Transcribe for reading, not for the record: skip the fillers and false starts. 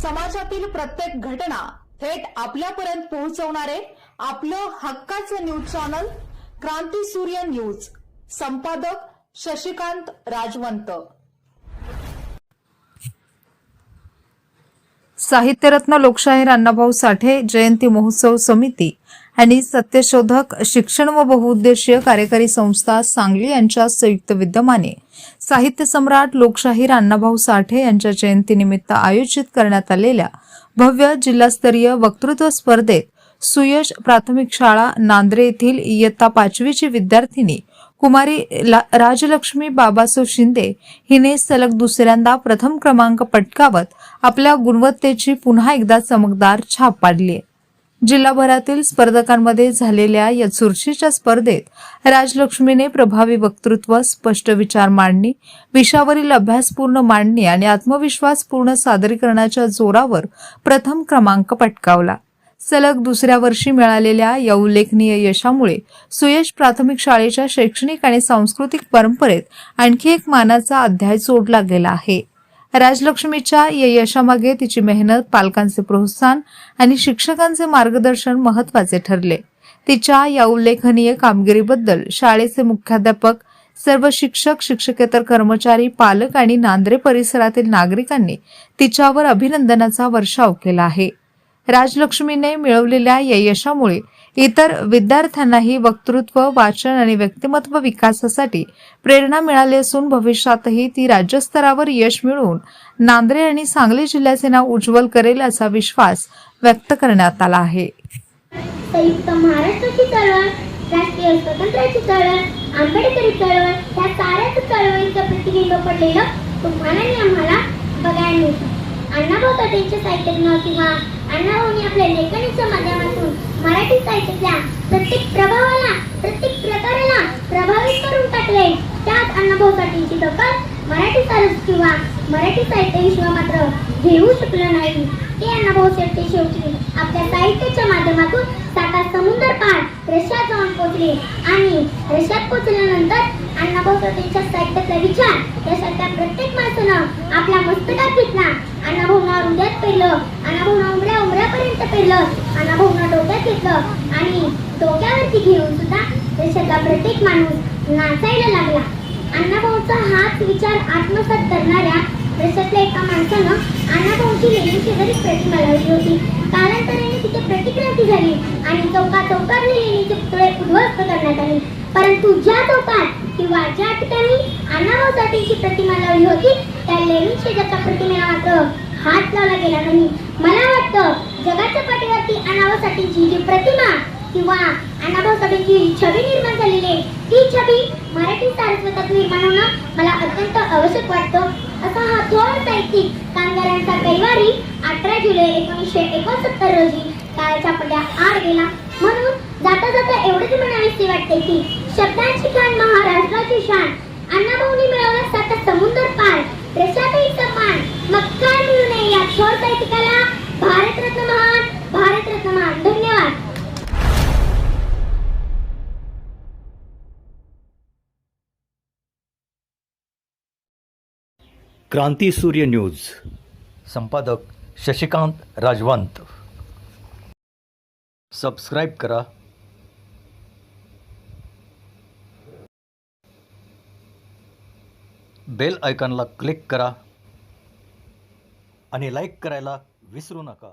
समाजातील प्रत्येक घटना थेट आपल्यापर्यंत पोहोचवणारे आपलं हक्काचं न्यूज चॅनल क्रांती सूर्य न्यूज. संपादक शशिकांत राजवंत. साहित्यरत्न लोकशाहीर अण्णाभाऊ साठे जयंती महोत्सव समिती आणि सत्यशोधक शिक्षण व बहुउद्देशीय कार्यकारी संस्था सांगली यांच्या संयुक्त विद्यमाने साहित्य सम्राट लोकशाहीर अण्णाभाऊ साठे यांच्या जयंतीनिमित्त आयोजित करण्यात आलेल्या भव्य जिल्हास्तरीय वक्तृत्व स्पर्धेत सुयश प्राथमिक शाळा नांद्रे येथील इयत्ता 5वीची विद्यार्थिनी कुमारी राजलक्ष्मी बाबासो शिंदे हिने सलग दुसऱ्यांदा प्रथम क्रमांक पटकावत आपल्या गुणवत्तेची पुन्हा एकदा चमकदार छाप पाडली. जिल्हाभरातील स्पर्धकांमध्ये झालेल्या या चुरशीच्या स्पर्धेत राजलक्ष्मीने प्रभावी वक्तृत्व, स्पष्ट विचार मांडणी, विषयावरील अभ्यासपूर्ण मांडणी आणि आत्मविश्वासपूर्ण सादरीकरणाच्या जोरावर प्रथम क्रमांक पटकावला. सलग दुसऱ्या वर्षी मिळालेल्या या उल्लेखनीय यशामुळे सुयश प्राथमिक शाळेच्या शैक्षणिक आणि सांस्कृतिक परंपरेत आणखी एक मानाचा अध्याय जोडला गेला आहे. राजलक्ष्मीच्या या यशामागे तिची मेहनत, पालकांचे प्रोत्साहन आणि शिक्षकांचे मार्गदर्शन महत्वाचे ठरले. तिच्या या उल्लेखनीय कामगिरीबद्दल शाळेचे मुख्याध्यापक, सर्व शिक्षक, शिक्षकेतर कर्मचारी, पालक आणि नांद्रे परिसरातील नागरिकांनी तिच्यावर अभिनंदनाचा वर्षाव केला आहे. राजलक्ष्मीने मिळवलेल्या या यशामुळे इतर विद्यार्थ्यांनाही वक्तृत्व, वाचन आणि व्यक्तिमत्व विकासासाठी प्रेरणा मिळाली असून भविष्यातही ती राज्यस्तरावर यश मिळवून नांद्रे आणि सांगली जिल्ह्याचे नाव उज्ज्वल करेल असा विश्वास व्यक्त करण्यात आला आहे. संयुक्त महाराष्ट्राची चळवळ, राष्ट्रीय स्वातंत्र्याची चळवळ, आंबेडकरी चळवळ या साऱ्याच चळवळीचं प्रतिबिंब पडलेलं तुम्हाला आणि आम्हाला बघायला मिळतं. अण्णाभाऊ साठेंच्या साहित्यातनं किंवा अण्णाभाऊंनी आपल्या लेखणीच्या माध्यमातून मराठी साहित्यातल्या प्रत्येक प्रभावाला, प्रत्येक प्रकाराला प्रभावित करून टाकले. त्यात अण्णाभाऊ साठेंची दखल मराठी सारस किंवा मराठी साहित्य विश्व मात्र घेऊ शकलं नाही. ते अण्णाभाऊ साठे शेवटी आपल्या साहित्याच्या माध्यमातून साता समुद्र पार रशियात जाऊन पोहोचले आणि रशियात पोहोचल्यानंतर अण्णाभाऊ साठेंच्या साहित्यातला विचार यासारख्या प्रत्येक माणसानं आपल्या मस्तकात घेतला. अण्णाभाऊंना हृदयात पेरलं, अण्णाभाऊंना उमऱ्यापर्यंत पेरलं, अण्णाभाऊंना डोक्यात घेतलं आणि डोक्यावरती घेऊन सुद्धा देशातला प्रत्येक माणूस नाचायला लागला. अण्णाभाऊंचा हाच विचार आत्मसात करणाऱ्या देशातल्या एका माणसानं अण्णाभाऊंची लेणी शेजारी प्रतिमा लावली होती. कालांतराने तिथे प्रतिक्रांती झाली आणि चौकाचौकातले लेणीचे पुतळे उद्ध्वस्त करण्यात आले. परंतु ज्या चौकात किंवा ज्या ठिकाणी अण्णाभाऊ साठेंची प्रतिमा लावली होती त्या लेणी शेजारच्या प्रतिमेला मात्र हात लावला गेला नाही. मला वाटतं जगाच्या पाठीवरती अण्णाभाऊ साठेंची जी प्रतिमा किंवा अण्णाभाऊ साठेंची छबी निर्माण झालेली ती छबी मराठी सारस्वतात निर्माण होणं मला अत्यंत आवश्यक वाटतं. असा हा थोर साहित्यिक कामगारांचा कैवारी 18 जुलै 1969 रोजी काळाच्या पडद्यात आड गेला. म्हणून जाता जाता एवढंच म्हणावीसे वाटते की शब्दांची खाण महाराष्ट्राची शान, अण्णाभाऊंनी मिळवला साता समुद्र पार रशियातही सन्मान, मग काय मिळू नये या थोर साहित्यिकाला. भारतरत्न महान, भारतरत्न महान. धन्यवाद. क्रांती सूर्य न्यूज. संपादक शशिकांत राजवंत. सबस्क्राईब करा, बेल आयकॉनला क्लिक करा आणि लाईक करायला विसरू नका.